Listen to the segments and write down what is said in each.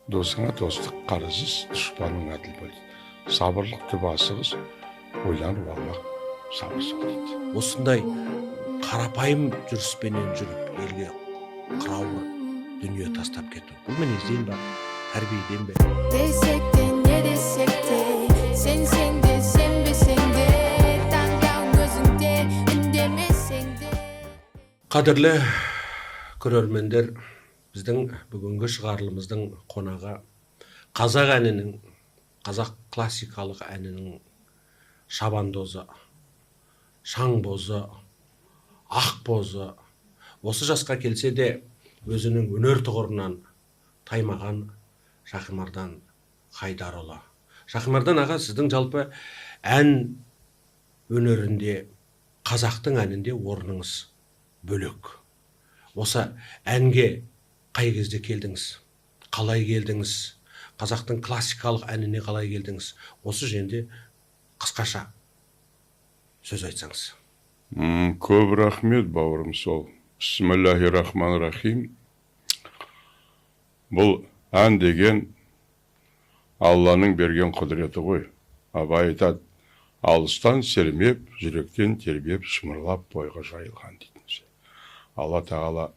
Досыңа достық қарызыз, дұшпаның әділ болды. Сабырлықты басығыз, ойланып алмақ сабыр сол дейді. Осындай қарапайым жүріспенен жүріп елге қырауы дүние тастап кету. Бұл мінезден ба, тәрбиеден бе? Desek de ne desek de sen de senbeseng de tangdan gözünde ündemeseng de. Қадірлі көрермендер, біздің бүгінгі шығарылымыздың қонағы қазақ әнінің, қазақ классикалық әнінің шабандозы, шаңбозы, ақбозы, осы жасқа келсе де өзінің өнер тұғырынан таймаған Шахимардан Хайдарұлы. Шахимардан аға, сіздің жалпы ән өнерінде, қазақтың әнінде орныңыз бөлек. Осы әнге қай кезде келдіңіз? Қалай келдіңіз? Қазақтың классикалық әніне қалай келдіңіз? Осы жөнінде қысқаша сөз айтсаңыз. Көп рахмет, бауырым сол. Бисмиллахир-рахманир-рахим. Бұл ән деген Алланың берген құдіреті ғой. Абай айтады, алыстан сермеп, жүректен тербеп, шымырлап бойға жайылған дейді. Алла тағала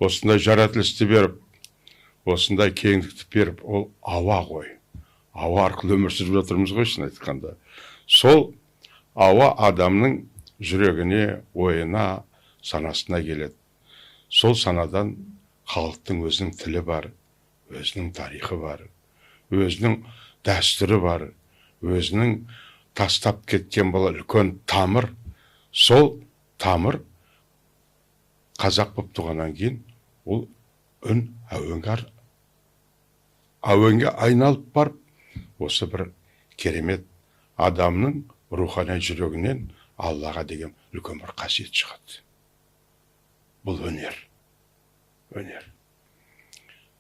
осындай жаратылысты беріп, осындай кеңдікті беріп, ол ауа ғой. Ауа арқылы өмір сүріп жатырмыз ғой, шын айтқанда. Сол ауа адамның жүрегіне, ойына, санасына келеді. Сол санадан халықтың өзінің тілі бар, өзінің тарихы бар, өзінің дәстүрі бар, өзінің тастап кеткен бұл үлкен тамыр. Сол тамыр қазақ болып туғаннан кейін ол үн әуенге айналып барып, осы бір керемет адамның рухани жүрегінен Аллаға деген үлкен бір қасиет шығады. Бұл өнер. Өнер.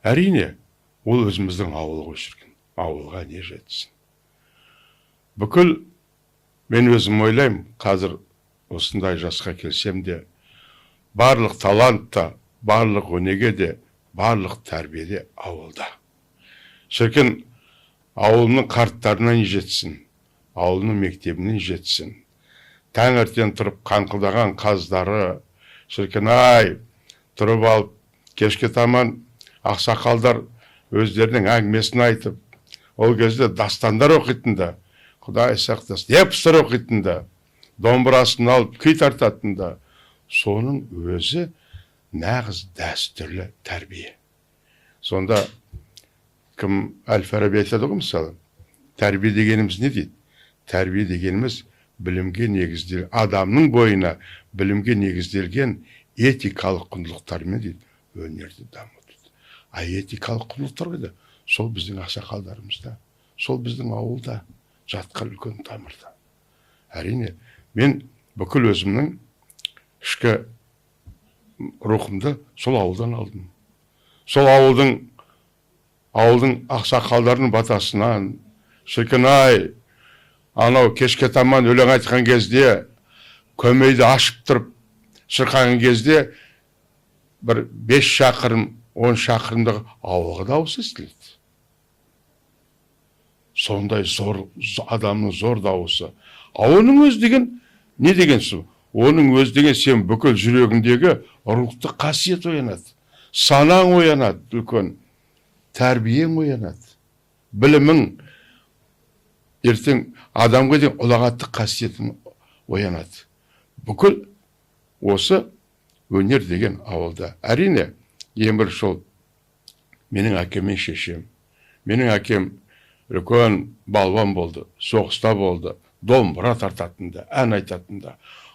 Әрине, ол өзіміздің ауылға жүрген. Ауылға не жетсін. Бүкіл мен өзім ойлаймын, қазір осындай жасқа келсем де, барлық талантта, барлық өнеге де, барлық тәрбиеде ауылда. Шіркін, ауылының қарттарынан жетсін, ауылының мектебінен жетсін. Таңертең тұрып қаңқылдаған қаздары, шіркін ай, тұрып алып, кешке таман ақсақалдар өздерінің әңгімесін айтып, ол кезде дастандар оқитында, Құдай сақтасын, эпостар оқитында, домбырасын алып күй тартатында, соның өзі нағыз дәстүрлі тәрбие. Сонда кім Әл-Фараби айтады ғой, мысалы, тәрбие дегеніміз не дейді? Тәрбие дегеніміз білімге негізделген, адамның бойына білімге негізделген этикалық құндылықтармен дейді, өнерді дамытады. А этикалық құндылықтар қайда? Сол біздің ақсақалдарымызда, сол біздің ауылда жатқан үлкен тамырда. Әрине, мен бүкіл өзімнің ішкі рухымды сол ауылдан алдым. Сол ауылдың ақсақалдарының батасынан, шіркін ай, анау кешке таман өлең айтқан кезде, көмейді ашып тұрып шырқаған кезде, бір 5 шақырым, 10 шақырымдағы ауылға дауыс естіледі. Сондай зор адамның зор дауысы. Оның өз деген не деген су? Оның өз деген сен бүкіл жүрегіндегі рухты қасиет оянады. Санаң оянады, үлкен. Тәрбиең оянады. Білімің, ертең адамға деген ұлағаттық қасиетін оянады. Бүкіл осы өнер деген ауылда. Әрине, ең бір сол менің әкем мен шешем. Менің әкем үлкен балуан болды, соғыста болды, домбыра тартатында, ән айтатында.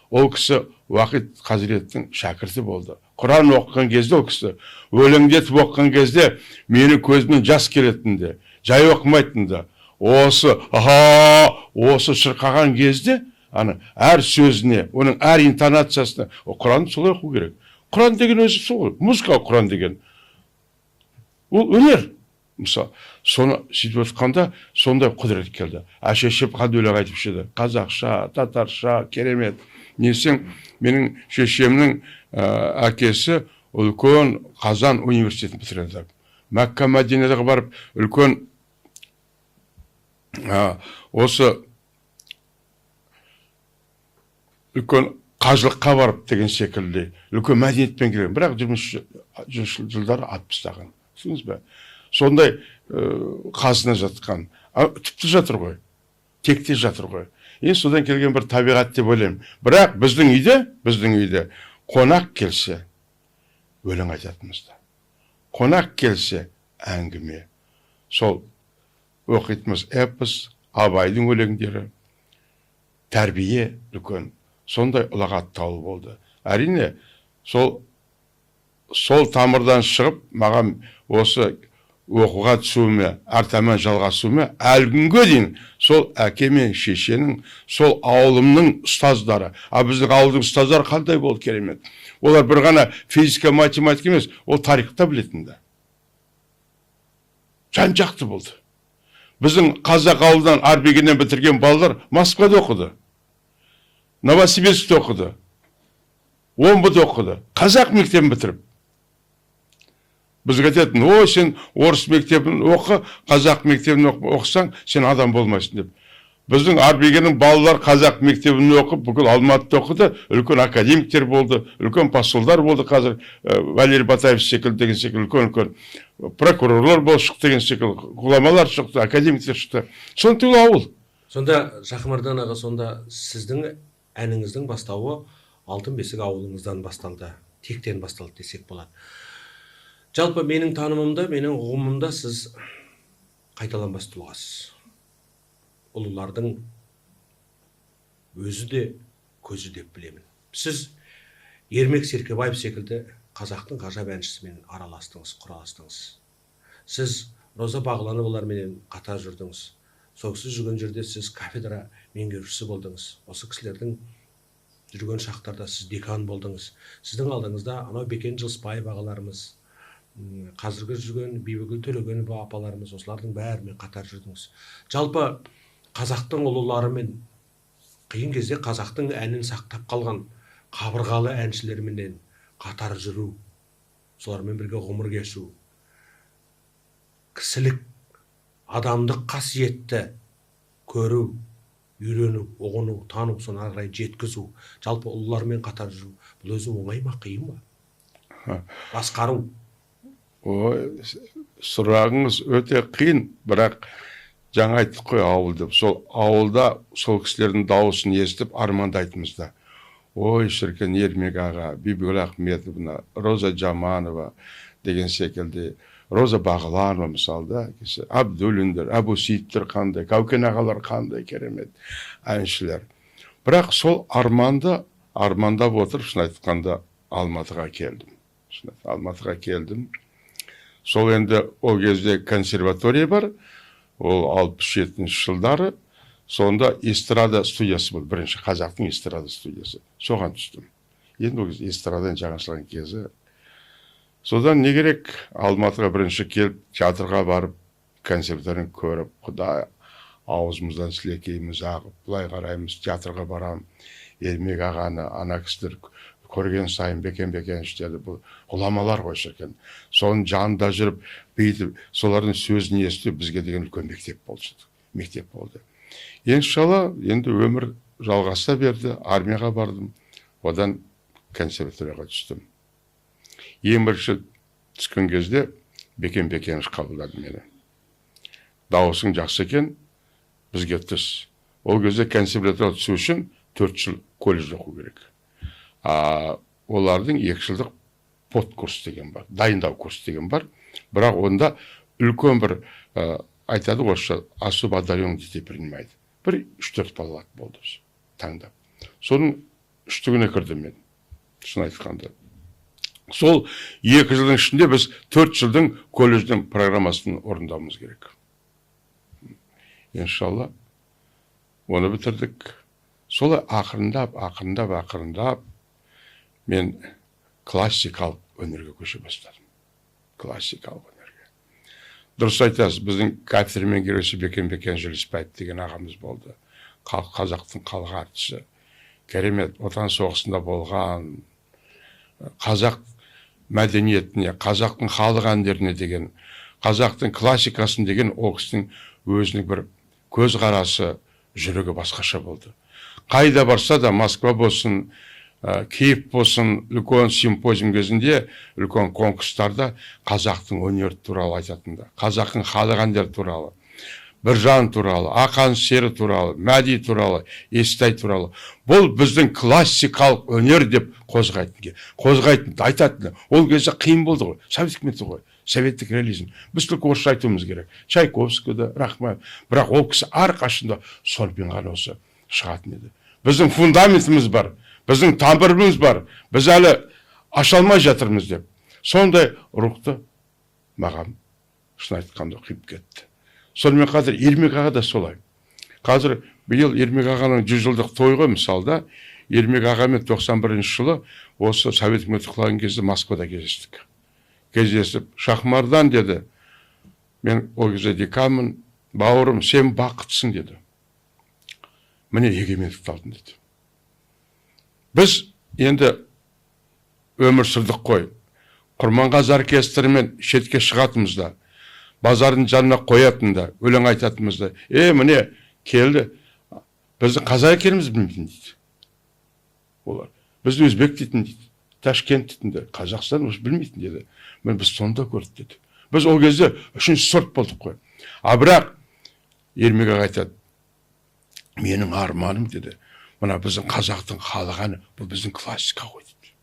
Ол кісі Уақит Қазіреттің шәкірті болды. Құран оқыған кезде ол кісі, өлеңдетіп оқыған кезде менің көзімнен жас келетінде, жай оқымайтында. Осы шырқаған кезде, әр сөзіне, оның әр интонациясына, Құранды солай оқу керек. Құран деген өзі сол, музыка Құран деген. Ол өнер. Мысалы, соны сөйтіп отқанда сондай құдірет келді. Шешем қандай өлең айтып шеді. Қазақша, татарша, керемет. Несең, менің шешемнің әкесі үлкен Қазан университетін бітірді. Мәккә Мәдинеге барып үлкен осы үлкен қажылыққа барып деген секілді үлкен мәдениетпен келген, бірақ 20 жылдары 60-таған. Түсініңіз бе? Сондай қасына жатқан, тіпті жатыр ғой, текте жатыр ғой. Содан келген бір табиғат деп ойлаймын. Бірақ біздің үйде қонақ келсе өлең айтатынымызда. Қонақ келсе әңгіме. Сол оқитынымыз эпос, Абайдың өлеңдері, тәрбие үлкен. Сондай ұлағаттау болды. Әрине, сол тамырдан шығып, маған осы оқуға түсуіме, артамен жалғасуыме, әлі күнге дейін сол әке мен шешенің, сол ауылымның ұстаздары, біздің ауылдың ұстаздары қандай болды керемет. Олар бір ғана физика, математика емес, ол тарихта білетінді. Жан-жақты болды. Біздің қазақ ауылдан Арбегеннен бітірген балалар Москвада оқыды. Новосибирскте оқыды. Омбыда оқыды. Қазақ мектебін бітіріп. Бізге айтатын, сен орыс мектебін оқы, қазақ мектебін оқысаң, сен адам болмайсың деп. Біздің Арбегеннің балалар қазақ мектебін оқып, бүкіл Алматыда оқыды, үлкен академиктер болды, үлкен посолдар болды қазір, Валерий Батаев секілді деген секілді, үлкен прокурорлар болып шықты деген секілді, ғұламалар шықты, академиктер шықты. Сондай ауыл. Сонда Жақымардан аға, сонда сіздің әніңіздің бастауы Алтын Бесік ауылыңыздан басталды, тектен басталды десек болады. Жалпы менің танымымда, менің ұғымымда сіз қайталанбас тұлғасыз. Ұлылардың өзі де, көзі деп білемін. Сіз Ермек Серкебаев секілді қазақтың ғажап әншісімен араластыңыз, құраластыңыз. Сіз Роза Бағлановаларменен қатар жүрдіңіз. Соғысы жүрген жерде сіз кафедра меңгерушісі болдыңыз. Осы кісілердің жүрген шақтарда сіз декан болдыңыз. Сіздің алдыңызда анау Бекен Жылысбаев ағаларымыз, қазіргі жүрген Бибігүл Төлегенова апаларымыз, осылардың бәрімен қатар жүрдіңіз. Жалпы қазақтың ұлыларымен қиын кезде қазақтың әнін сақтап қалған қабырғалы әншілерменен қатар жүру, солармен бірге ғұмыр кешу, кісілік, адамдық қасиетті көру, үйрену, ұғыну, тану, соны ары қарай жеткізу, жалпы ұлылармен қатар жүру, бұл өзі оңай ма, қиын ба? Басқару. Сұрағыңыз өте қиын, бірақ жаңа айттық қой ауыл деп. Сол ауылда сол кісілердің дауысын естіп армандайтынымызда. Шіркін Ермек аға, Бибігүл Ахметовна, Роза Жаманова деген секілді, Роза Бағланова мысалда, Абдуллиндер, Әбу Сейіттер қандай, Каукен ағалар қандай керемет әншілер. Бірақ сол армандап отырып, шын айтқанда Алматыға келдім. Сол енді ол кезде консерватория бар, ол 67 жылдары, сонда эстрада студиясы болды, бірінші қазақтың эстрада студиясы. Соған түстім. Енді ол кезде эстрадан жаңашылған кезі. Содан не керек, Алматыға бірінші келіп, театрға барып, консерваторияны көріп, құдай аузымыздан сілекейіміз ағып, бұлай қараймыз, театрға барам, Ермек ағаны, ана кісілер көрген сайын Бекен іштерді, бұл ғұламалар ғой шіркен. Соның жанында жүріп, бейтіп, солардың сөзін естіп, бізге деген үлкен мектеп болды. Иншалла, енді өмір жалғаса берді, армияға бардым, одан консерваторияға түстім. Ең бірінші түскен кезде Бекен қабылдады мені. Дауысың жақсы екен, бізге түс. Ол кезде консерваторияға түсу үшін 4 жыл колледжде оқу керек. Олардың 2 жылдық подкурс деген бар, дайындау курс деген бар. Бірақ онда үлкен бір айтады орысша, особо одаренный детей принимайды. Бір 3-4 балалар болды таңдап. Соның 3-тігіне кірдім мен, шын айтқанда. Сол 2 жылдың ішінде біз 4 жылдың колледждің программасын орындауымыз керек. Иншалла, оны бітірдік. Солай ақырындап мен классикалық өнерге көше бастадым. Классикалық өнерге. Дұрыс айтасыз, біздің кафедра меңгерушісі Бекен Жылысбаев деген ағамыз болды. Қазақтың халық артисі. Керемет, отан соғысында болған, қазақ мәдениетіне, қазақтың халық әндеріне деген қазақтың классикасын деген ол кісінің өзінің бір көзқарасы, жүрегі басқаша болды. Қайда барса да, Москва болсын, Киев болсын, үлкен симпозиум кезінде, үлкен конкурстарда қазақтың өнері туралы айтатында, қазақтың халық әндері туралы, Біржан туралы, Ақан сері туралы, Мәди туралы, Естай туралы. Бұл біздің классикалық өнер деп қозғайтын, айтатын. Ол кезде қиын болды ғой. Совет үкіметі ғой. Советтік реализм. Біз тек орысша айтуымыз керек. Чайковскийді, Рахмет. Бірақ ол кісі әрқашанда сонымен ғана осы шығатын еді. Біздің фундаментіміз бар, біздің тамырымыз бар. Біз әлі аша алмай жатырмыз деп. Сондай рухты маған шын айтқанда қиып кетті. Сонымен қазір Ермек аға да солай. Қазір биыл Ермек ағаның 100 жылдық тойға мысалда, Ермек ағамен 91 жылы осы Совет үкіметі құлаған кезде Москвада кездестік. Кездесіп, Шахмардан деді, мен ол кезде деканмын, бауырым, сен бақыттысың деді. Міне егемендікті алдың деді. Біз енді өмір сүрдік қой. Құрманғазы оркестрімен шетке шығатымызда, базардың жанына қоятында, өлең айтатымызда, міне келді, біздің қазақ екеніміз білмейтін дейді. Олар бізді өзбек дейтін дейді, Ташкент дейтін де, Қазақстан білмейтін деді. Біз сонда көрдік деді. Біз ол кезде үшінші сорт болдық қой. Бірақ Ермек аға айтады, менің арманым деді, мына біздің қазақтың халық әні, бұл біздің классика ғой дейді.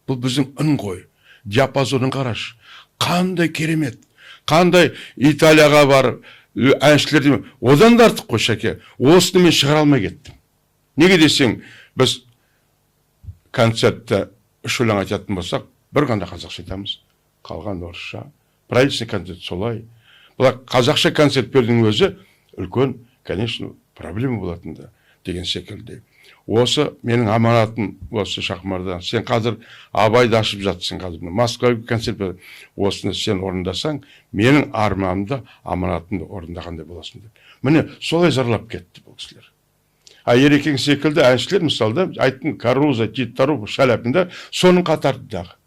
Бұл біздің үн ғой, диапазонын қарашы, қандай керемет. Қандай Италияға барып, әншілерді, одан да артық қой шәке, осыны мен шығара алмай кеттім. Неге десең, біз концертті үш өлең айтатын болсақ, бір ғана қазақша айтамыз, қалған орысша. Правительный концерт солай. Бұл қазақша концерт бердің өзі, үлкен, конечно, проблема болатында деген секілді. Осы менің аманатым осы Шахмардан. Сен қазір Абайды ашып жатсың қазір. Москваға концерт берді. Осыны сен орындасаң, менің арманымды, аманатымды орындағандай боласың деп. Міне солай зарлап кетті бұл кісілер. Ерекең секілді әншілер мысалда айттың Каруза, Тит-Тару, Шаляпинда соның қатарындағы.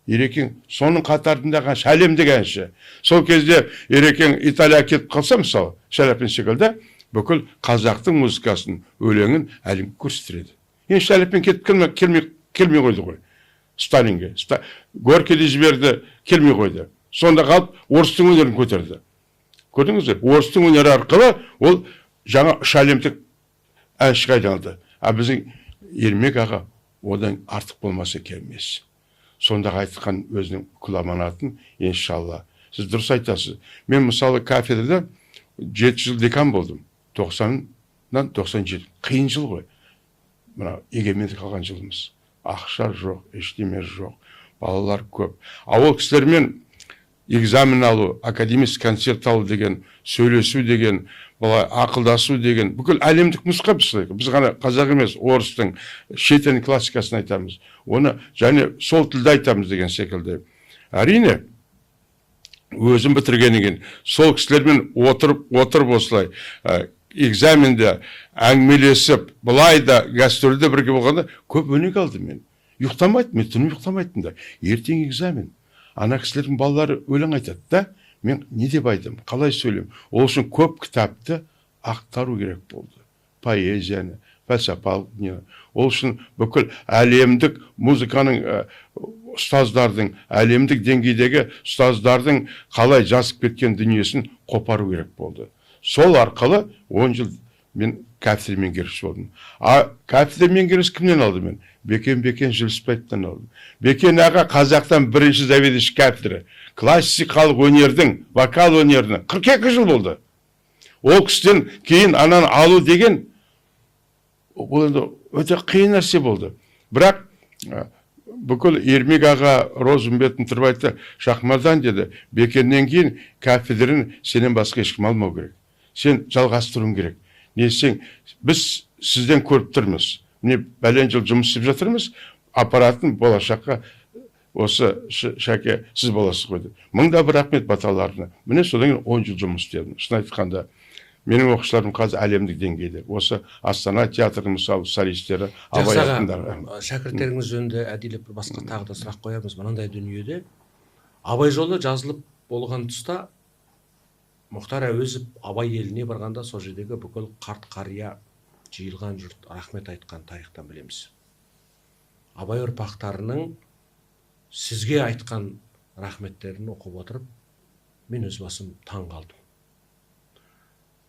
Ерекең соның қатарындағы әлемдік әнші. Сол кезде Ерекең Италияға кетіп қалса мысалы, Шаляпин секілді бүкіл қазақтың музыкасын, өлеңін әлемге көрсетеді. Енді Шаляпин кетіп келмей қойды ғой. Сталинге. Горькийді жіберді, келмей қойды. Сонда қалып, орыстың өнерін көтерді. Көрдіңіздер? Орыстың өнері арқылы ол жаңа әлемдік әншіге айналды. Біздің Ермек аға одан артық болмаса келмес. Сондағы айтқан өзінің күламанатын, иншалла. Сіз дұрыс айтасыз. Мен мысалы кафедрада 7 жыл декан болдым. 90-нан 97. Қиын жыл ғой. Мына егемендік қалған жылымыз. Ақша жоқ, ештеме жоқ. Балалар көп. Ол кісілермен экзамен алу, академик концерт алу деген, сөйлесу деген, ақылдасу деген, бүкіл әлемдік нұсқа біз ғана қазақ емес, орыстың шетел классикасын айтамыз. Оны және сол тілді айтамыз деген секілді. Әрине, өзім бітіргеннен кейін сол кісілермен отырып осылай экзаменде әңгімелесіп, былай да гастрольде бірге болғанда көп өнеге алдым мен. Ұйықтамайтын, мен түні ұйықтамайтын да. Ертең экзамен. Ана кісілердің балалары өлең айтады да, мен не деп айтам, қалай сөйлем. Ол үшін көп кітапты ақтару керек болды. Поэзияны, фәлсапалық дүниені. Ол үшін бүкіл әлемдік музыканың ұстаздардың, әлемдік деңгейдегі ұстаздардың қалай жазып кеткен дүниесін қопару керек болды. Сол арқылы 10 жыл мен кафедра меңгерушісі болдым. Кафедра меңгерушісі кімнен алдым мен? Бекен Жүліспаевтан алдым. Бекен аға қазақтан бірінші заведующий кафедра. Классикалық өнердің, вокал өнерінің 42 жыл болды. Ол кісіден кейін ананы алу деген өте қиын нәрсе болды. Бірақ бүкіл Ермек аға Розымбетін тұрып айтты, Шахмардан деді, Бекеннен кейін кафедраны сенен басқа ешкім алмау керек. Сен жалғастыруың керек. Несең, біз сізден көріп тұрмыз. Міне бәлен жыл жұмыс істеп жатырмыз, аппаратын болашаққа осы шәке сіз боласыз қойды. Мыңда бір рахмет баталарына. Міне содан кейін 10 жыл жұмыс істедім. Шын айтқанда, менің оқушыларым қазір әлемдік деңгейде. Осы Астана театрының мысалы солистері, абай атындағы. Шәкірттеріңіз жөнінде әдейілеп басқа тағы да сұрақ қоямыз. Мынандай дүниеде Абай жолы жазылып болған тұста Мұхтар Әуезов Абай еліне барғанда сол жердегі бүкіл қарт қария жиылған жұрт рахмет айтқан тарихтан білеміз. Абай ұрпақтарының сізге айтқан рахметтерін оқып отырып, мен өз басым таң қалдым.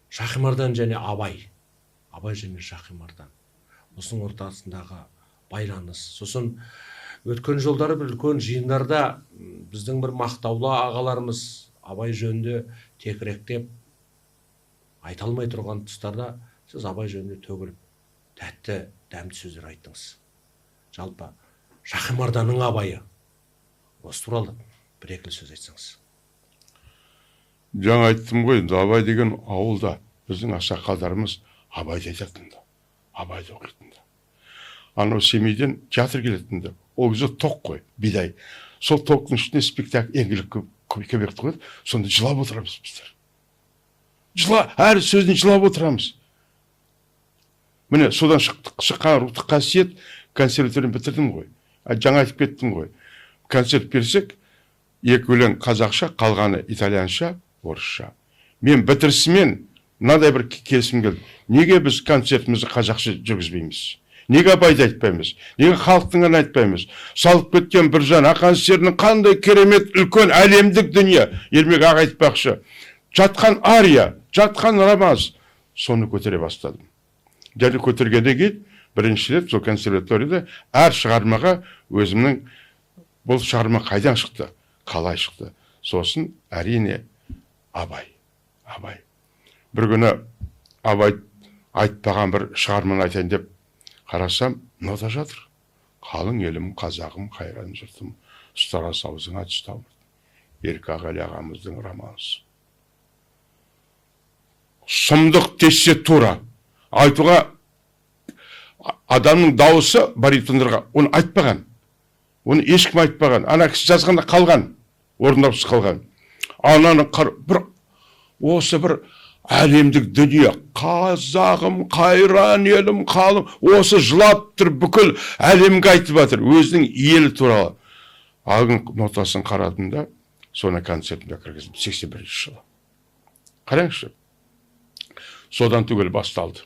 Шахимардан және Абай және Шахимардан осының ортасындағы байланыс. Сосын өткен жолдары бір үлкен жиындарда біздің бір мақтаулы ағаларымыз Абай жөнінде текіректеп айта алмай тұрған тұстарда сіз Абай жөнінде төгіліп тәтті дәмді сөздер айттыңыз. Жалпы Шахимарданның Абайы осы туралы бір-екі сөз айтсаңыз. Жаңа айттым ғой, Абай деген ауылда біздің ақсақалдарымыз Абайды айтатынды, Абайды оқитынды. Анау Семейден театр келетінді. Ол кезде тоқ қой, бидай. Сол тоқтың ішінде спектакль еңгілік көбекті қойды. Сонда жылап отырамыз біздер. Әр сөзін жылап отырамыз. Міне, содан шыққан рухтық қасиет консерваторияны бітірдім ғой. Жаңа айтып кеттім ғой. Концерт берсек, екі өлең қазақша, қалғаны итальянша, орысша. Мен бітірісімен мынадай бір келісім келді. Неге біз концертімізді қазақша жүргізбейміз? Неге Абайды айтпаймыз? Неге халықтың әнін айтпаймыз? Салып кеткен Біржан Ақан серінің қандай керемет үлкен әлемдік дүние. Ермек аға айтпақшы. Жатқан ария, жатқан рамаз. Соны көтере бастадым. Және көтергенде кейін бірінші рет сол консерваторияда әр шығармаға өзімнің бұл шығарма қайдан шықты, қалай шықты. Сосын әрине Абай. Бір күні Абай айтпаған бір шығарманы айтайын деп қарасам, нота жатыр. Қалың елім, қазағым, қайран жұртым, ұстара саузыңа түстау. Еркағали ағамыздың романсы. Сұмдық тессе тура. Айтуға адамның дауысы баритондарға оны айтпаған. Оны ешкім айтпаған. Ана кісі жазғанда қалған, орындаусыз қалған. Ананы осы бір әлемдік дүние, қазағым, қайран елім, қалым, осы жылап тұр, бүкіл әлемге айтып жатыр, өзінің елі туралы. Алғын нотасын қарадым да, соны концертімде кіргіздім, 81 жылы. Қараңызшы. Содан түгел басталды.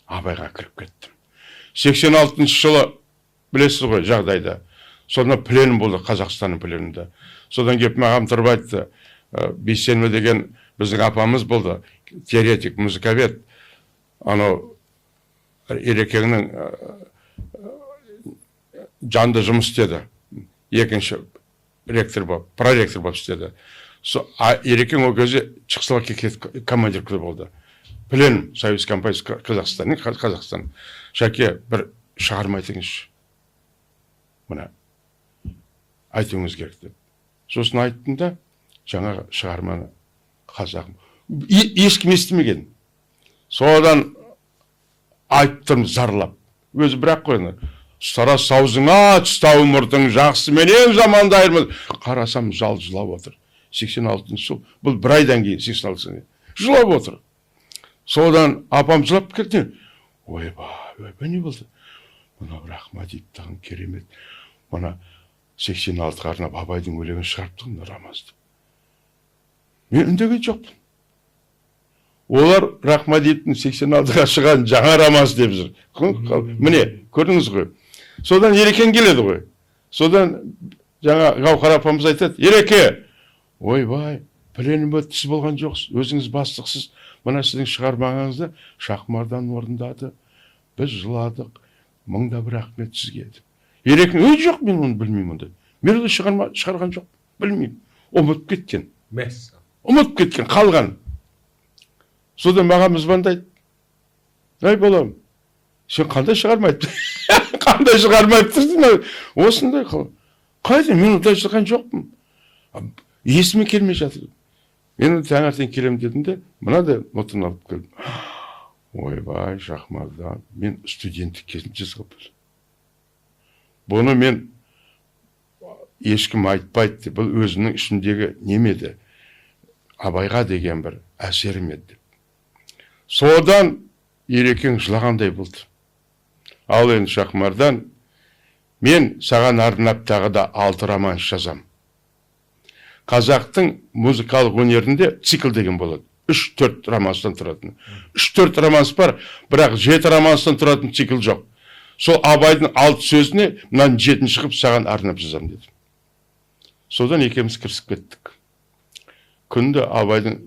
Абайға кіріп кеттім. 86 жылы, білесіз ғой, жағдайда. Содан пленум болды, Қазақстанның пленумда. Содан кеп маған тұрып айтты, Бейсенбі деген біздің апамыз болды, теоретик, музыковед. Анау Ерекеңнің жанды жұмыс істеді. Екінші ректор болып, проректор болып істеді. Ерекең ол кезде Чехословакия командир болды. Пленум, Союз компаниясы Қазақстан. Шәке, бір шығарма айтыңызшы. Мына, айтуыңыз керек деп. Сосын айттым да, жаңа шығарманы қазағым. Ешкім естімеген. Содан айттым зарлап. Өзі бірақ қойны. Ұстара саузыңа түстау мұртың жақсы менен заманда айырмыз. Қарасам жылап отыр. 86 жыл. Бұл бір айдан кейін 86 жылап отыр. Содан апам жылап кетті. Ойбай, не болды? Мұна Рахмадиевтің керемет. Мұна 86-ға арнап Абайдың өлеңін шығарыптығын рамазды. Мен үндеген жоқпын. Олар Рахмадиевтің 86-ға шығған жаңа рамаз деп жүр. Міне, көрдіңіз ғой. Содан Ерекең келеді ғой. Содан жаңа Гауһар апамыз айтады, Ереке, ойбай, пленум өткісі болған жоқсыз, өзіңіз бастықсыз. Мына сіздің шығармаңызды Шахимардан орындады. Біз жыладық, мыңда бір рахмет сізге. Ерекең, жоқ, мен оны білмеймін. Мен оны шығарған жоқ, білмеймін. Ұмытып кеткен. Ұмытып кеткен, қалған. Содан маған звондайды. Ай балам, сен қандай шығармайды? Қандай шығармайды тұрсың? Осындай қал. Қайда, мен ұдай шығарған жоқпын. Есіме келмей жатыр. Мен таңертең келем дедім де, мынадай нотаны алып келдім. Ойбай, Шахимардан, мен студенттік кезімде жазған. Бұны мен ешкім айтпайды, бұл өзінің ішіндегі немеді? Абайға деген бір әсерім еді. Содан Ерекең жылағандай болды. Ал енді Шахимардан, мен саған арнап тағы да 6 роман жазам. қазақтың музыкалық өнерінде цикл деген болады. 3-4 романстан тұратын. 3-4 романс бар, бірақ 7 романстан тұратын цикл жоқ. Сол Абайдың 6 сөзіне мынаны 7-ші қып саған арнап жазамын деді. Содан екеуміз кірісіп кеттік. Күнді Абайдың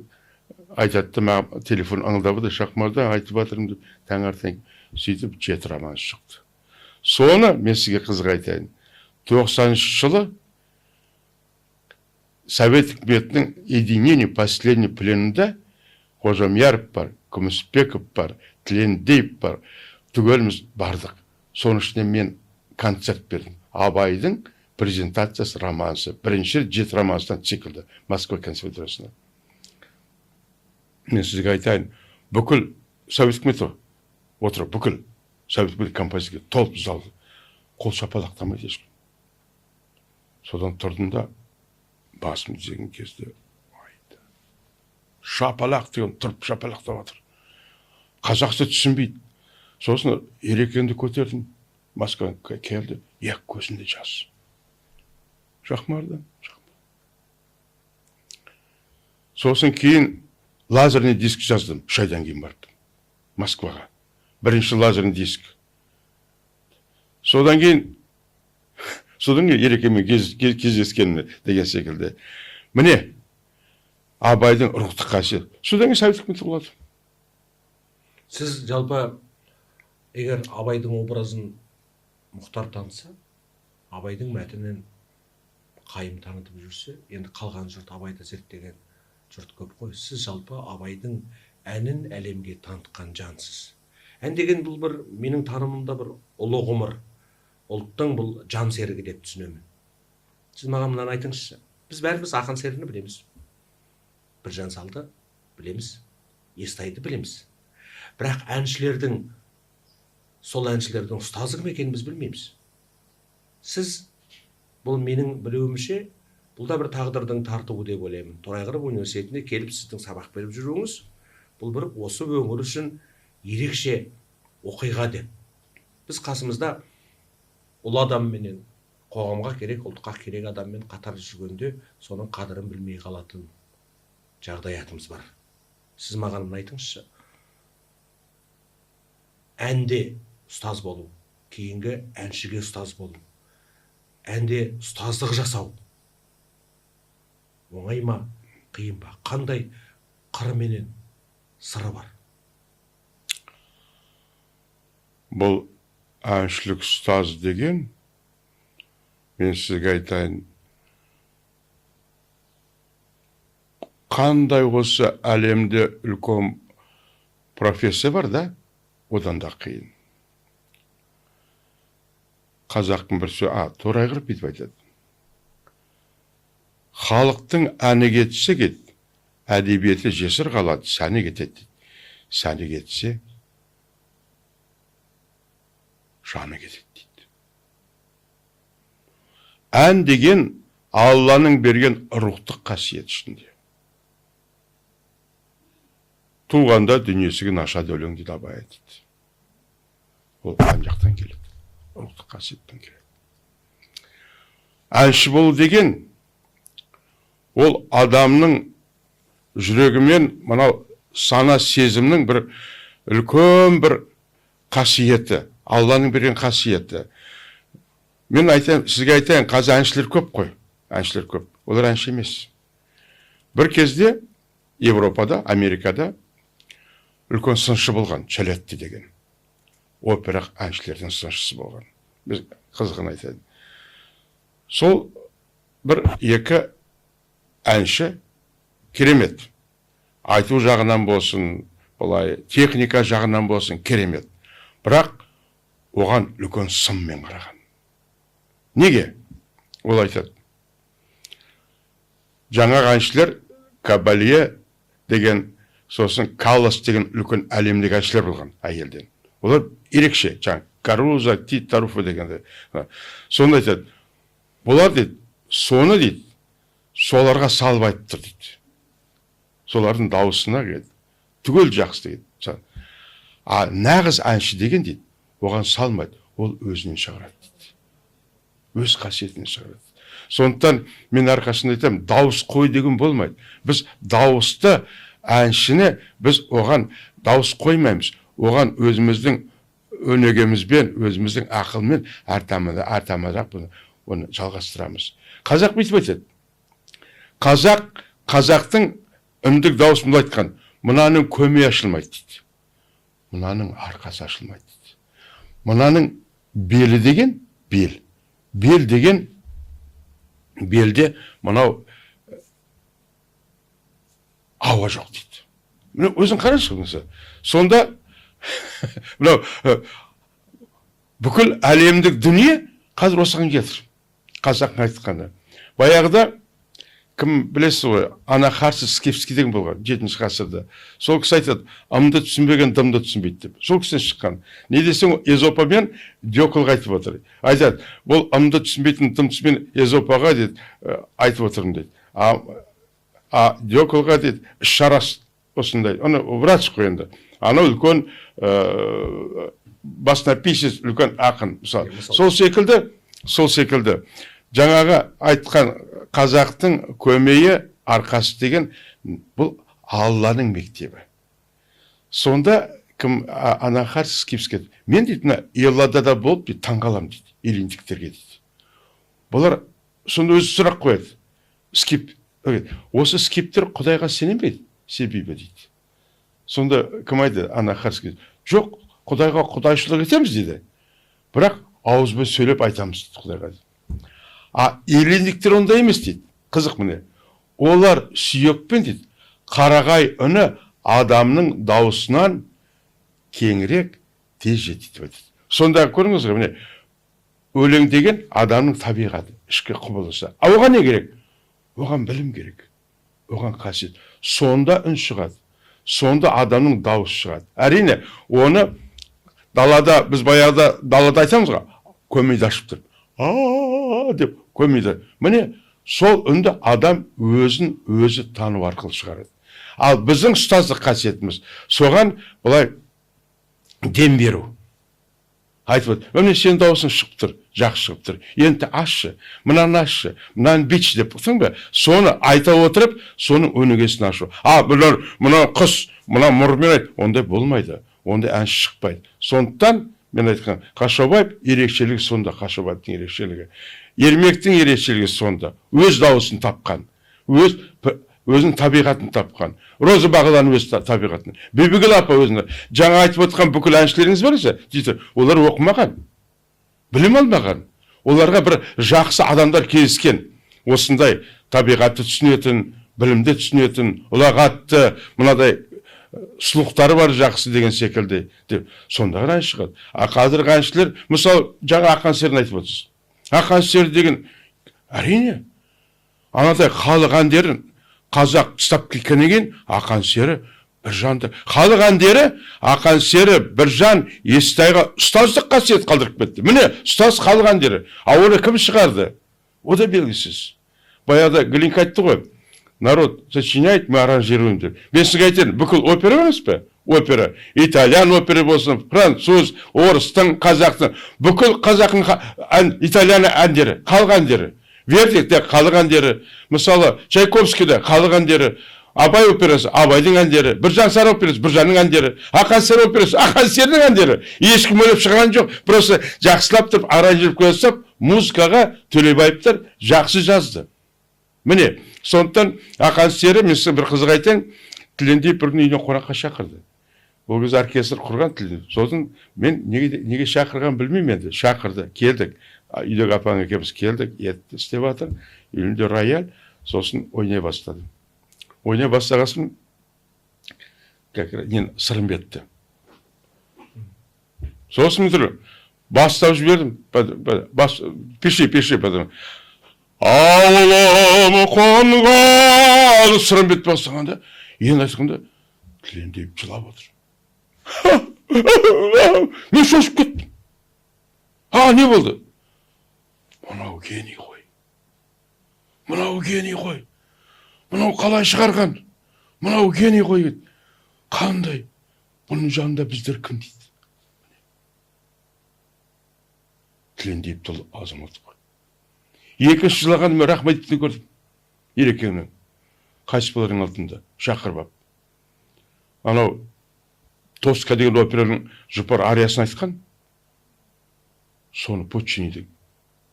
айтатты, маған телефон аңылдап еді, Шақмардан айтып жатырмын деп, таңертең сөйтіп 7 роман шықты. Соны мен сізге қызық айтайын. 90-шы жылы Совет үкіметінің единение последний пленінде Қожамьяров бар, Күмісбеков бар, Тілендиев бар, түгеліміз бардық. Соның ішінде мен концерт бердім. Абайдың презентациясы романсы. Бірінші 7 романстан циклді Москва консерваториясында. Мен сізге айтайын, бүкіл Совет үкіметі отыр, бүкіл Совет үкіметі композиторға толып залды. Қол шапалақтамайды ешкім. Содан тұрдым да басым деген кезде шапалақ деген тұрып шапалақтап жатыр. Қазақша түсінбейді. Сосын Ерекеңді көтердім. Москваға келді. Көзінде жас. Шақмардан. Сосын кейін лазерный диск жаздым. 3 айдан кейін бардым Москваға. Бірінші лазерный диск. Содан кейін Ерекемен кездескені деген секілді. Міне, Абайдың рухтық қасиеті. Содан кейін Совет үкіметі болады. Сіз жалпы егер Абайдың образын Мұхтар таныса, Абайдың мәтінін қайым танытып жүрсе, енді қалған жұрт Абайды зерттеген жұрт көп қой. Сіз жалпы Абайдың әнін әлемге танытқан жансыз. Ән деген бұл бір менің танымымда бір ұлы ғұмыр, ұлттың бұл жан серігі деп түсінемін. Сіз маған мынаны айтыңызшы. Біз бәріміз ақын серіні білеміз. Біржан Салды білеміз, Естайды білеміз. Бірақ әншілердің, сол әншілердің ұстазы кім екенін біз білмейміз. Сіз, бұл менің білуімше, бұл да бір тағдырдың тартуы деп ойлаймын. Торайғыров университетіне келіп сіздің сабақ беріп жүруіңіз, бұл бір осы өңір үшін ерекше оқиға деп. Біз қасымызда ұлы адамменен, қоғамға керек, ұлтқа керек адаммен қатар жүргенде соның қадірін білмей қалатын жағдаятымыз бар. Сіз маған айтыңызшы. Әнде ұстаз болу, кейінгі әншіге ұстаз болу, әнде ұстаздық жасау оңай ма, қиын ба? Қандай қыры менен сыры бар? Бұл әншілік ұстаз деген, мен сізге айтайын, қандай осы әлемде үлкен профессия бар да, одан да қиын. Қазақтың бір сөзі, Торайғыров бүйтіп айтады. Халықтың әні кетсе кет, әдебиеті жесір қалады, сәні кетеді. Сәні кетсе, жаны кетеді дейді. Ән деген Алланың берген рухтық қасиет ішінде. Туғанда дүниесігі нашады өлең дейді Абай айтады. Ол ән жақтан келеді. Рухтық қасиеттен келеді. Әнші болу деген, ол адамның жүрегімен мынау сана сезімнің бір үлкен бір қасиеті, Алланың берген қасиеті. Мен айтайын, сізге айтайын, қазір әншілер көп қой. Әншілер көп. Олар әнші емес. Бір кезде Европада, Америкада үлкен сыншы болған, Челетти деген. Опера әншілердің сыншысы болған. Біз қызығын айтайын. Сол бір екі әнші керемет. Айту жағынан болсын, олай техника жағынан болсын, керемет. Бірақ оған үлкен сынмен қараған. Неге? Ол айтады. Жаңа әншілер Кабалье деген, сосын Каллас деген үлкен әлемдегі әншілер болған әйелден. Олар ерекше, Каруза, Тит, Таруфа дегенде. Соны айтады. Бұлар дейді, соны дейді, соларға салып айтып тұр дейді. Солардың дауысына келді. Түгел жақсы дейді. Нағыз әнші деген дейді, оған салмайды, ол өзінен шығарады дейді. Өз қасиетінен шығарады. Сондықтан мен әрқашанда айтамын, дауыс қой деген болмайды. Біз дауысты әншіні біз оған дауыс қоймаймыз. Оған өзіміздің өнегемізбен, өзіміздің ақылмен артамадақ оны жалғастырамыз. Қазақ бүйтіп айтады. Қазақтың үндік дауыс мұнда айтқан, мынаның көмей ашылмайды дейді. Мынаның арқасы ашылмайды дейді. Мынаның белі деген, бел деген, белде мынау ауа жоқ дейді. Міне өзің қарашы. Сонда мынау бүкіл әлемдік дүние қазір осыған кетір. Қазақтың айтқаны. Баяғыда кім білесіз ғой, Анахарсис Скифский деген болған 7-ші ғасырда. Сол кісі айтады, ымды түсінбеген дымды түсінбейді деп. Сол кісіден шыққан. Не десең, Эзопа мен Диоколға айтып отыр. Айтады, бұл ымды түсінбейтін дым түсінбейтін Эзопаға дейді, айтып отырмын дейді. Диоколға дейді, шарас осындай. Оны врач қой енді. Ана үлкен баснаписец, үлкен ақын. Сол секілді. Жаңағы айтқан қазақтың көмейі арқасы деген бұл Алланың мектебі. Сонда кім Анахарсис Скифский, мен дейді, Елладада болып дейді, таңғалам дейді, елендіктерге дейді. Бұлар сонда өзі сұрақ қояды. Осы скиптер Құдайға сенемейді, себебі дейді. Сонда кім айтады, Анахарсис, жоқ, Құдайға құдайшылық етеміз дейді. Бірақ ауызбен сөйлеп айтамыз дейді Құдайға дейді. Елендіктер онда емес дейді. Қызық міне. Олар сүйекпен дейді. Қарағай үні адамның дауысынан кеңірек тез жетеді. Сонда көріңіз ғой, міне. Өлең деген адамның табиғаты, ішкі құбылысы. Оған не керек? Оған білім керек. Оған қасиет. Сонда үн шығады. Сонда адамның дауысы шығады. Әрине, оны далада, біз баяғыда далада айтамыз ғой, көмейді ашып тұр. Деп көмейді. Міне, сол үнді адам өзі тану арқылы шығарады. Ал біздің ұстаздық қасиетіміз соған бұлай дем беру. Айтып, міне сен дауысың шығып тұр, жақсы шығып тұр. Енді ашшы, мынаны ашшы, мынаны битші деп бұқтың бе? Соны айта отырып, соның өнегесін ашу. Мына құс, мына мұрмен айт, ондай болмайды. Ондай әнші шықпайды. Сондықтан мен айтқан, Қашаубаев ерекшелігі сонда, Қашаубаевтың ерекшелігі. Ермектің ерекшелігі сонда. Өз дауысын тапқан. Өзінің табиғатын тапқан. Роза Бағлан өз табиғатын. Бибігүл апа өзінің. Жаңа айтып отқан бүкіл әншілеріңіз барса, дейді, олар оқымаған. Білім алмаған. Оларға бір жақсы адамдар кездескен. Осындай табиғатты түсінетін, білімді түсінетін, ұлағатты, мынадай сұлықтары бар жақсы деген секілді деп сонда ән шығады. Қазіргі әншілер, мысалы, жаңа Ақан Серіні айтып отырсыз. Ақан Сері деген әрине анадай халық әндерін қазақ ұстап кеткеннен кейін Ақан Сері Біржанды. Халық әндері Ақан Сері Біржан Естайға ұстаздық қасиет қалдырып кетті. Міне, ұстаз халық әндері. Оны кім шығарды? О да белгісіз. Баяғыда Глинка айтты ғой. Народ сочиняет, мы аранжируем деп. Мен сізге айтайын, бүкіл опера емес пе? Опера. Итальян опера болсын, француз, орыстың, қазақтың. Бүкіл қазақтың итальян әндері, халық әндері. Вердикте халық әндері. Мысалы, Чайковскийде халық әндері. Абай операсы, Абайдың әндері. Біржан Сара операсы, Біржанның әндері. Ақан Сері операсы, Ақан Серінің әндері. Ешкім өліп шығарған жоқ. Просто жақсылап тұрып, аранжировать қойсап, музыкаға Төлебаевтар жақсы жазды. Міне, сондықтан Ақан Сері, мен сізге бір қызық айтайын, Тілендиев бір үйіне қонаққа шақырды. Ол кезде оркестр құрған Тілендиев. Сосын мен неге шақырған білмеймін енді. Шақырды, келдік. Үйдегі апаң екеуміз келдік, етті істеп жатыр. Үйінде рояль, сосын ойнай бастадым. Ойнай бастағасын Сырымбетті. Сосын бастап жібердім. Пиши, потом. Ауылым қонған Сырымбет бастағанда, енді айтқанда, Тілендиев жылап отыр. Мен шошып кеттім. Не болды? Мынау гений ғой. Мынау қалай шығарған? Мынау гений ғой. Қандай? Бұның жанында біздер кім дейді? Тілендиев тұл азамат ғой. Екінші жылаған мен Рахметовті көрдім. Ерекеңнің. Қайсыбалардың алдында. Шақырып ап. Анау Тоска деген операның жұпар ариясын айтқан. Соны Пуччинидің.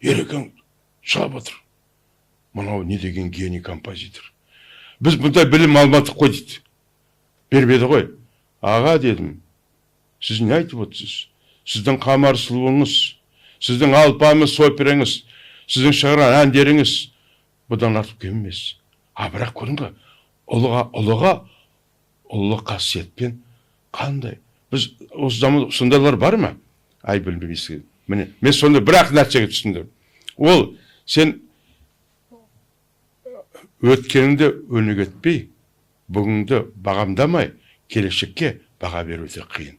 Ерекең шығап отыр. Мынау не деген гений композитор. Біз бұндай білім алмадық қой дейді. Бермеді ғой. Аға дедім. Сіз не айтып отырсыз? Сіздің қамар сұлуыңыз, сіздің алпамыс операңыз, сіздің шығарған әндеріңіз бұдан артып кемемес. Бірақ көрінгі, ұлы қасиетпен қандай? Біз осы заман сондайлар бар ма? Ай білмейсің. Міне, мен сонда бір-ақ нәрсеге түсіндім. Ол сен өткеніңді өнеге етпей, бүгінді бағамдамай, келешекке баға беру өте қиын.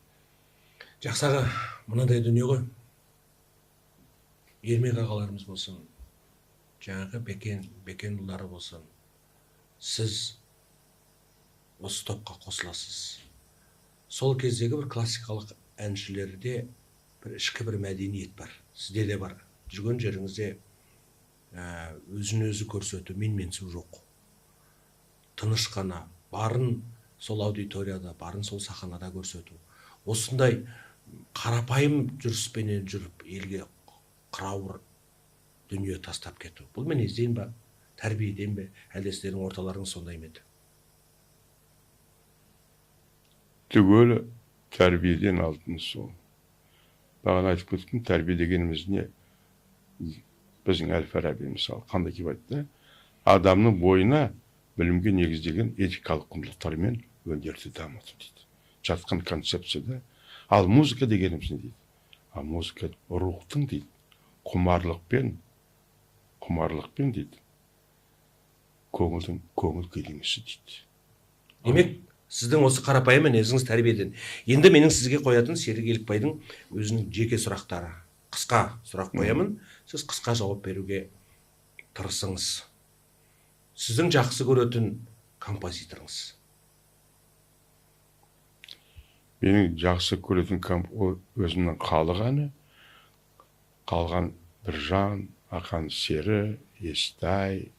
Жақсы аға, мынандай дүние ғой. Ермек ағаларымыз болсын, жаңағы бекен ұлдары болсын, сіз осы топқа қосыласыз. Сол кездегі бір классикалық әншілерде бір ішкі бір мәдениет бар. Сізде де бар. Жүрген жеріңізде өзін өзі көрсету, менсу жоқ. Тыныш қана, барын сол аудиторияда, барын сол сахнада көрсету. Осындай қарапайым жүріспенен жүріп, елге қырауыр дүние тастап кету. Бұл мінезден ба, тәрбиеден бе, әлде сіздердің орталарыңыз сондай ма еді? Түгелі тәрбиеден алдыңыз сол. Бағана айтып кеттім, тәрбие дегеніміз не? Біздің Әл-Фараби мысалы қандай деп айтты? Адамның бойына білімге негіздеген этикалық құндылықтармен өнерді дамыту дейді. Жатқан концепцияда. Ал музыка дегеніміз не дейді? Ал музыка рухтың дейді. Құмарлықпен дейді. Көңіл күйдіңісі дейді. Демек, сіздің осы қарапайым мінезіңіз тәрбиеден. Енді менің сізге қоятын Серік Елікбайдың өзінің жеке сұрақтары. Қысқа сұрақ қоямын, сіз қысқа жауап беруге тырысыңыз. Сіздің жақсы көретін композиторыңыз? Менің жақсы көретін өзімнің қалған Біржан, Ақан Сері, Естай,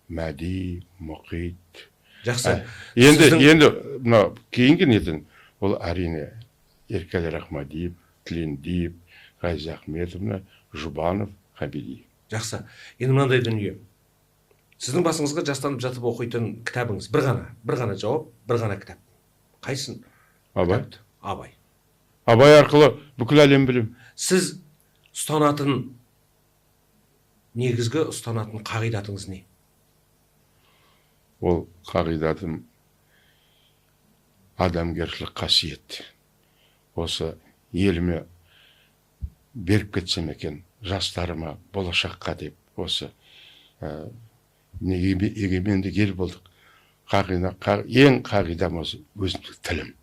Мәди, Мұқит. Жақсы. Енді мына кейінгі нетін, ол әрине Еркәлі Рахмадиев, Тілендиев, Ғайыз Ахметовна, Жұбанов, Хабиди. Жақсы. Енді мынандай дүние. Сіздің басыңызға жастанып жатып оқитын кітабыңыз бір ғана жауап, бір ғана кітап. Қайсын? Абай. Абай. Абай арқылы бүкіл әлем білім. Сіз негізгі ұстанатын қағидатыңыз не? Ол қағидатым адамгершілік қасиет. Осы еліме беріп кетсем екен, жастарыма, болашаққа деп, осы егеменді ел болдық. Ең қағидам осы өзімнің тілім,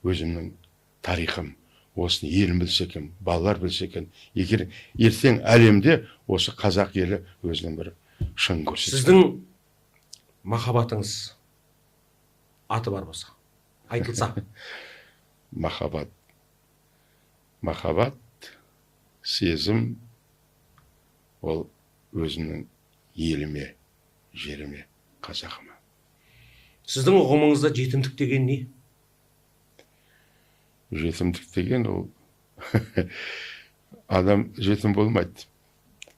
өзімнің тарихым. Осыны елім білсе екен, балалар білсе екен. Егер ертең әлемде осы қазақ елі өзінің бір шын көрсетсе. Сіздің махаббатыңыз аты бар болса, айтылса? Махаббат, сезім, ол өзімнің еліме, жеріме, қазағыма. Сіздің ұғымыңызда жетімдік деген не? Жетімдік деген ол адам жетім болмайды.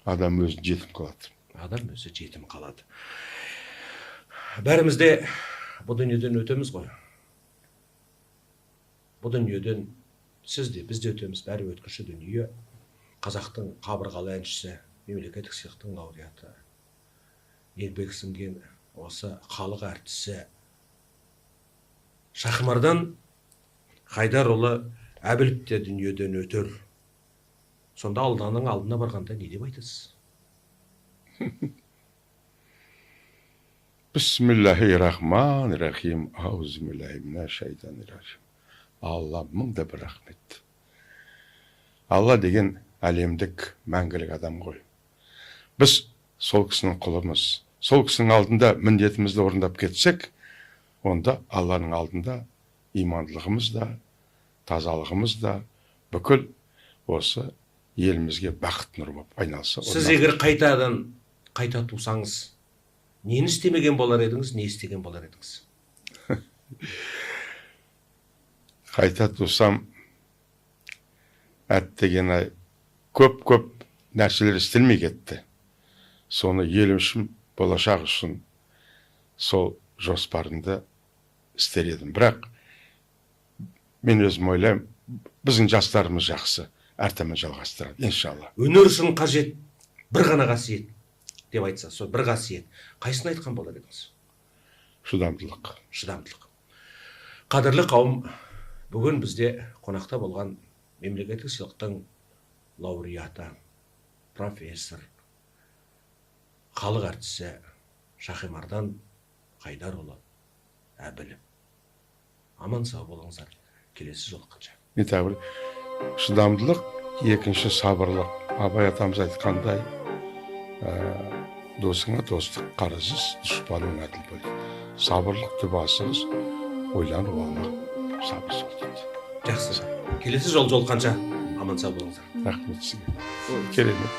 Адам өзін жетім қалады. Адам өзі жетім қалады. Бәрімізде бұл дүниеден өтеміз ғой. Бұл дүниеден сіз де, біз де өтеміз. Бәрі өткінші дүние. Қазақтың қабырғалы әншісі, мемлекеттік сыйлықтың лауреаты, еңбек сіңген осы халық әртісі Шахмардан Хайдарұлы Әбілов те дүниеден өтер. Сонда Алланың алдына барғанда не деп айтасыз? Бисмиллахир-рахманир-рахим. Аузумиллахи-минаш-шайтанир-рajim. Алла мың да бір рахмет. Алла деген әлемдік мәңгілік адам ғой. Біз сол кісінің құлымыз. Сол кісінің алдында міндетімізді орындап кетсек, онда Алланың алдында имандылығымыз да, тазалығымыз да, бүкіл осы елімізге бақыт нұр болып айналса. Сіз егер қайта тусаңыз, нені істемеген болар едіңіз, не істеген болар едіңіз? Қайта тусам, әттеген-ай, көп нәрселер істелмей кетті. Соны елім үшін, болашақ үшін сол жоспарымды істер едім. Бірақ мен өзім ойлаймын, біздің жастарымыз жақсы, әртамен жалғастырады, иншалла. Өнер үшін қажет бір ғана қасиет деп айтса, сол бір қасиет. Қайсысын айтқан болар едіңіз? Шыдамдылық. Шыдамдылық. Қадірлі қауым, бүгін бізде қонақта болған мемлекеттік сыйлықтың лауреаты, профессор, халық әртісі Шахимардан Қайдарұлы Әбілов. Аман сау болыңыздар. Келесі жолыққанша. Не тәуір, шыдамдылық, екінші сабырлық. Абай атамыз айтқандай, досыңа достық қарызсыз, дұшпаның әділ бол. Сабырлықты басыңыз, ойланып алма, сабырсыз дейді. Жақсы. Келесі жолыққанша аман сау болыңыздар. Рахмет сізге. Керемет.